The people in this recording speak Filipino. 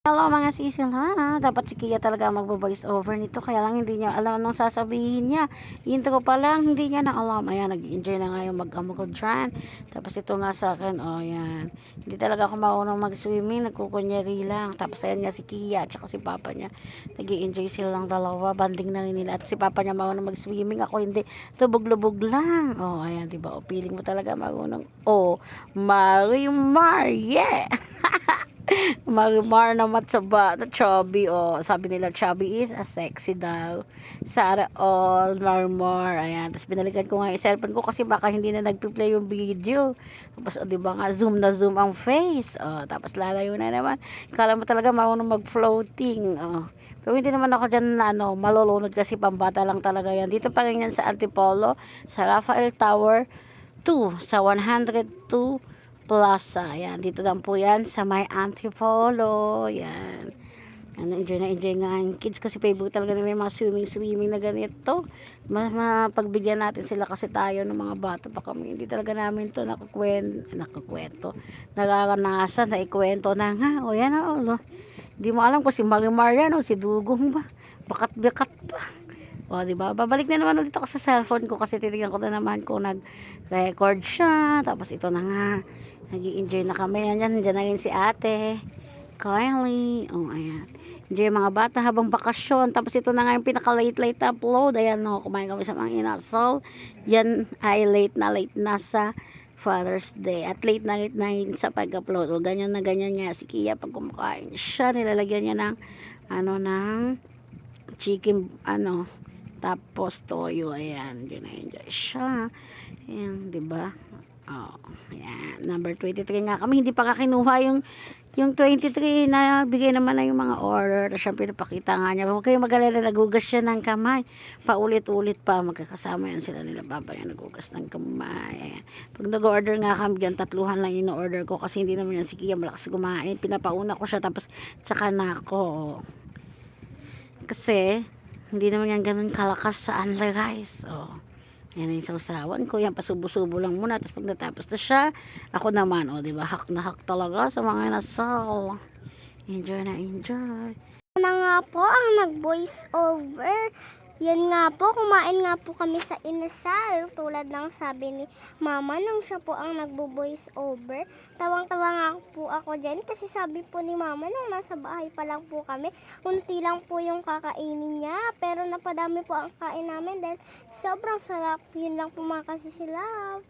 Hello mga sisil ha, dapat si Kia talaga magbo-voice over nito, kaya lang hindi niya alam anong sasabihin niya. Intro pa lang, hindi niya na alam. Ayan, nag-enjoy na nga yung mag-amo ko dyan. Tapos ito nga sa akin, oh yan. Hindi talaga ako marunong mag-swimming, nagkukunyari lang. Tapos ayan nga si Kia at saka si Papa niya. Nag-enjoy silang dalawa, banding na rin nila. At si Papa niya marunong mag-swimming, ako hindi. Lubog-lubog lang. Oh, ayan, diba? O, feeling mo talaga marunong. Oh, Marimar, yeah! Marimar na matsaba na chubby, oh. Sabi nila chubby is a sexy daw. Sana all Marimar. Ayan, tapos binalikan ko nga yung cellphone ko kasi baka hindi na nagpi-play yung video. Tapos oh, di ba nga zoom na zoom ang face, oh. Tapos lalayo na naman, kala mo talaga marunong mag-floating, oh. Pero hindi naman ako dyan na malulunod kasi pambata lang talaga yan. Dito pa rin yan sa Antipolo, sa Rafael Tower 2, sa 102 Plaza. Yan, dito lang po yan sa may Antipolo. Yan. Enjoy na enjoy nga ang kids kasi favorite talaga nila yung mga swimming na ganito. Mapagbigyan natin sila kasi tayo ng mga bata pa kami. Hindi talaga namin to nakakwento. Nararanasan na ikwento na nga. O yan o. Hindi mo alam kung si Marimar yan o si Dugong ba. Bakat-bakat pa. O, diba? Babalik na naman ulit ako sa cellphone ko kasi titignan ko na naman kung nag-record siya. Tapos ito na nga. Nag-i-enjoy na kami. Nandiyan na rin si ate. Kylie. Oh, ayan. Enjoy mga bata habang bakasyon. Tapos ito na nga yung pinaka-late upload. Ayan, no. Kumain kami sa mga inasal. Yan ay late na sa Father's Day. At late na sa pag-upload. O, ganyan na ganyan nga si Kia pag kumakain siya. Nilalagyan niya ng ng chicken, tapos toyo. Ayan, yun na enjoy siya. Ayan, diba? Oh, ayan. Number 23 nga kami. Hindi pa kakinuha yung 23 na bigay naman na yung mga order. Siyempre, pinapakita nga niya. Huwag kayong mag-alala, nagugas siya ng kamay. Paulit-ulit pa. Magkakasama yan sila nila. Baba yan, nagugas ng kamay. Ayan. Pag nag-order nga kami dyan, 3 lang in-order ko. Kasi hindi naman yan si Kia malakas kumain. Pinapauna ko siya. Tapos, tsaka na ako. Kasi, hindi naman yan ganun kalakas sa unli rice. Oh. Yan yung sausawan ko. Yan, pasubo-subo lang muna. Tapos pag natapos na siya, ako naman, oh, diba? Hak na hak talaga sa mga nasal. Enjoy na enjoy. Na nga po ang nag-voice over. Yan nga po, kumain nga po kami sa inasal. Tulad ng sabi ni Mama nung siya po ang nagbo-voice over. Tawang-tawa nga po ako dyan kasi sabi po ni Mama nung nasa bahay pa lang po kami, unti lang po yung kakainin niya. Pero napadami po ang kain namin dahil sobrang sarap. Yun lang po mga kasisilap.